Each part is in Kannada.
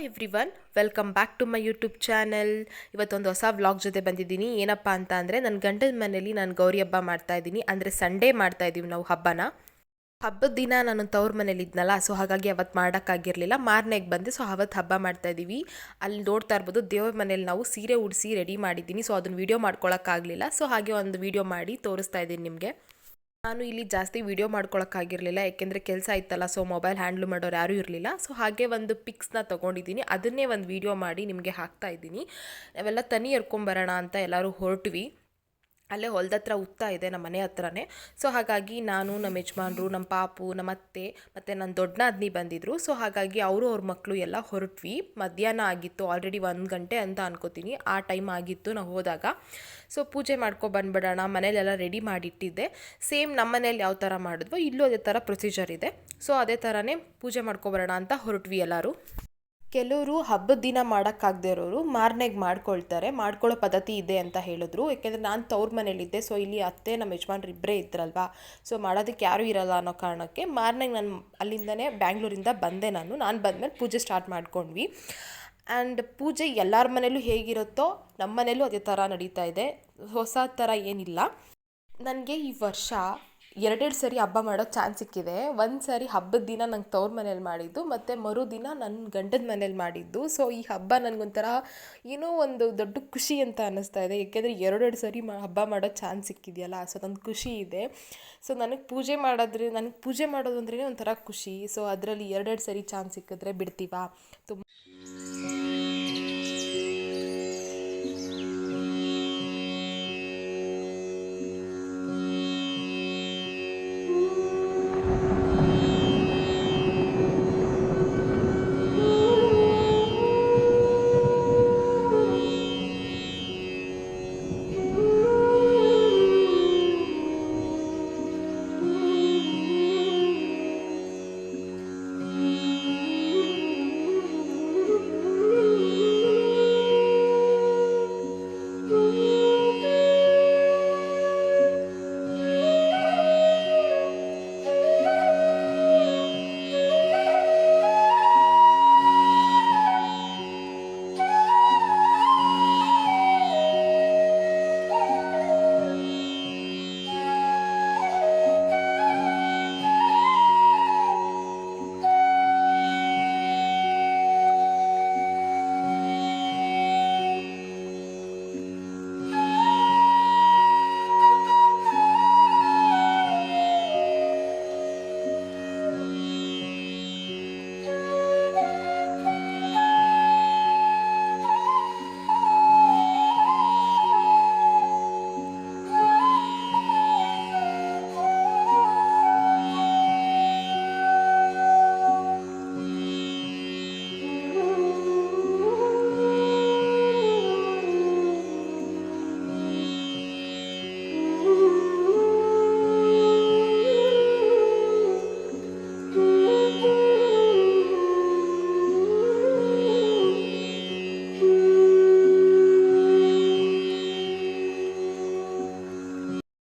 Everyone welcome back to my YouTube channel. ಇವತ್ತೊಂದು ಹೊಸ ವ್ಲಾಗ್ ಜೊತೆ ಬಂದಿದ್ದೀನಿ. ಏನಪ್ಪ ಅಂತ ಅಂದರೆ ನನ್ನ ಗಂಡನ ಮನೇಲಿ ನಾನು ಗೌರಿ ಹಬ್ಬ ಮಾಡ್ತಾ ಇದ್ದೀನಿ. ಅಂದರೆ ಸಂಡೇ ಮಾಡ್ತಾ ಇದ್ದೀವಿ ನಾವು ಹಬ್ಬನ. ಹಬ್ಬದ ದಿನ ನಾನು ತವ್ರ ಮನೇಲಿ ಇದ್ನಲ್ಲ, ಸೊ ಹಾಗಾಗಿ ಅವತ್ತು ಮಾಡೋಕ್ಕಾಗಿರಲಿಲ್ಲ. ಮಾರನೆಗೆ ಬಂದೆ, ಸೊ ಅವತ್ತು ಹಬ್ಬ ಮಾಡ್ತಾ ಇದ್ದೀವಿ. ಅಲ್ಲಿ ನೋಡ್ತಾ ಇರ್ಬೋದು ದೇವ್ರ ಮನೇಲಿ ನಾವು ಸೀರೆ ಉಡಿಸಿ ರೆಡಿ ಮಾಡಿದ್ದೀನಿ. ಸೊ ಅದನ್ನು ವೀಡಿಯೋ ಮಾಡ್ಕೊಳಕ್ಕಾಗಲಿಲ್ಲ, ಸೊ ಹಾಗೆ ಒಂದು ವೀಡಿಯೋ ಮಾಡಿ ತೋರಿಸ್ತಾ ಇದ್ದೀನಿ ನಿಮಗೆ. ನಾನು ಇಲ್ಲಿ ಜಾಸ್ತಿ ವೀಡಿಯೋ ಮಾಡ್ಕೊಳಕ್ಕಾಗಿರಲಿಲ್ಲ, ಯಾಕೆಂದರೆ ಕೆಲಸ ಇತ್ತಲ್ಲ, ಸೊ ಮೊಬೈಲ್ ಹ್ಯಾಂಡ್ಲ್ ಮಾಡೋರು ಯಾರೂ ಇರಲಿಲ್ಲ. ಸೊ ಹಾಗೆ ಒಂದು ಪಿಕ್ಸ್ನ ತೊಗೊಂಡಿದ್ದೀನಿ, ಅದನ್ನೇ ಒಂದು ವೀಡಿಯೋ ಮಾಡಿ ನಿಮಗೆ ಹಾಕ್ತಾ ಇದ್ದೀನಿ. ನಾವೆಲ್ಲ ತನಿ ಎರ್ಕೊಂಬರೋಣ ಅಂತ ಎಲ್ಲರೂ ಹೊರಟ್ವಿ. ಅಲ್ಲೇ ಹೊಲದ ಹತ್ರ ಉತ್ತಾ ಇದೆ ನಮ್ಮ ಮನೆ ಹತ್ರನೇ. ಸೊ ಹಾಗಾಗಿ ನಾನು, ನಮ್ಮ ಯಜಮಾನ್ರು, ನಮ್ಮ ಪಾಪು, ನಮ್ಮ ಅತ್ತೆ ಮತ್ತು ನನ್ನ ದೊಡ್ಡ ನಾದಿನಿ ಬಂದಿದ್ದರು. ಸೊ ಹಾಗಾಗಿ ಅವರು ಅವ್ರ ಮಕ್ಕಳು ಎಲ್ಲ ಹೊರಟ್ವಿ. ಮಧ್ಯಾಹ್ನ ಆಗಿತ್ತು, ಆಲ್ರೆಡಿ 1 ಗಂಟೆ ಅಂತ ಅನ್ಕೋತೀನಿ, ಆ ಟೈಮ್ ಆಗಿತ್ತು ನಾವು ಹೋದಾಗ. ಸೊ ಪೂಜೆ ಬಂದ್ಬಿಡೋಣ, ಮನೇಲೆಲ್ಲ ರೆಡಿ ಮಾಡಿಟ್ಟಿದ್ದೆ. ಸೇಮ್ ನಮ್ಮ ಮನೇಲಿ ಯಾವ ಥರ ಮಾಡಿದ್ವೋ ಇಲ್ಲೂ ಅದೇ ಥರ ಪ್ರೊಸೀಜರ್ ಇದೆ. ಸೊ ಅದೇ ಥರನೇ ಪೂಜೆ ಮಾಡ್ಕೊಬರೋಣ ಅಂತ ಹೊರಟ್ವಿ ಎಲ್ಲರೂ. ಕೆಲವರು ಹಬ್ಬದ ದಿನ ಮಾಡೋಕ್ಕಾಗದೇ ಇರೋರು ಮಾರನೆಗೆ ಮಾಡ್ಕೊಳ್ತಾರೆ, ಮಾಡ್ಕೊಳ್ಳೋ ಪದ್ಧತಿ ಇದೆ ಅಂತ ಹೇಳಿದ್ರು. ಯಾಕೆಂದರೆ ನಾನು ತವ್ರ ಮನೇಲಿದ್ದೆ, ಸೊ ಇಲ್ಲಿ ಅತ್ತೆ ನಮ್ಮ ಯಜಮಾನ್ರು ಇಬ್ಬರೇ ಇದ್ರಲ್ವಾ, ಸೊ ಮಾಡೋದಕ್ಕೆ ಯಾರೂ ಇರಲ್ಲ ಅನ್ನೋ ಕಾರಣಕ್ಕೆ ಮಾರನೆಗೆ ನಾನು ಅಲ್ಲಿಂದನೇ ಬ್ಯಾಂಗ್ಳೂರಿಂದ ಬಂದೆ. ನಾನು ಬಂದಮೇಲೆ ಪೂಜೆ ಸ್ಟಾರ್ಟ್ ಮಾಡ್ಕೊಂಡ್ವಿ. ಆ್ಯಂಡ್ ಪೂಜೆ ಎಲ್ಲರ ಮನೇಲೂ ಹೇಗಿರುತ್ತೋ ನಮ್ಮ ಮನೇಲೂ ಅದೇ ಥರ ನಡೀತಾ ಇದೆ, ಹೊಸ ಥರ ಏನಿಲ್ಲ. ನನಗೆ ಈ ವರ್ಷ 2 ಸರಿ ಹಬ್ಬ ಮಾಡೋ ಚಾನ್ಸ್ ಸಿಕ್ಕಿದೆ. ಒಂದು ಸಾರಿ ಹಬ್ಬದ ದಿನ ನಂಗೆ ತವ್ರ ಮನೇಲಿ ಮಾಡಿದ್ದು, ಮತ್ತು ಮರುದಿನ ನನ್ನ ಗಂಡನ ಮನೇಲಿ ಮಾಡಿದ್ದು. ಸೊ ಈ ಹಬ್ಬ ನನಗೊಂಥರ ಏನೋ ಒಂದು ದೊಡ್ಡ ಖುಷಿ ಅಂತ ಅನ್ನಿಸ್ತಾ ಇದೆ, ಏಕೆಂದರೆ 2 ಸರಿ ಹಬ್ಬ ಮಾಡೋ ಚಾನ್ಸ್ ಸಿಕ್ಕಿದೆಯಲ್ಲ, ಸೊ ನಂಗೆ ಖುಷಿ ಇದೆ. ಸೊ ನನಗೆ ಪೂಜೆ ಮಾಡೋದು ಅಂದ್ರೇ ಒಂಥರ ಖುಷಿ. ಸೊ ಅದರಲ್ಲಿ 2 ಸರಿ ಚಾನ್ಸ್ ಸಿಕ್ಕಿದ್ರೆ ಬಿಡ್ತೀವಾ? ತುಂಬ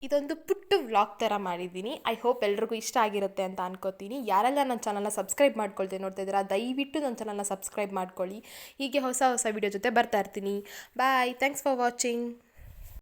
ಇದೊಂದು ಪುಟ್ಟ ವ್ಲಾಗ್ ಥರ ಮಾಡಿದ್ದೀನಿ. ಐ ಹೋಪ್ ಎಲ್ರಿಗೂ ಇಷ್ಟ ಆಗಿರುತ್ತೆ ಅಂತ ಅನ್ಕೋತೀನಿ. ಯಾರೆಲ್ಲ ನನ್ನ ಚಾನಲ್ನ ಸಬ್ಸ್ಕ್ರೈಬ್ ಮಾಡ್ಕೊಳ್ತೀನಿ ನೋಡ್ತಾ ಇದ್ದೀರಾ, ದಯವಿಟ್ಟು ನನ್ನ ಚಾನಲ್ನ ಸಬ್ಸ್ಕ್ರೈಬ್ ಮಾಡ್ಕೊಳ್ಳಿ. ಹೀಗೆ ಹೊಸ ವಿಡಿಯೋ ಜೊತೆ ಬರ್ತಾ ಇರ್ತೀನಿ. ಬಾಯ್, ಥ್ಯಾಂಕ್ಸ್ ಫಾರ್ ವಾಚಿಂಗ್.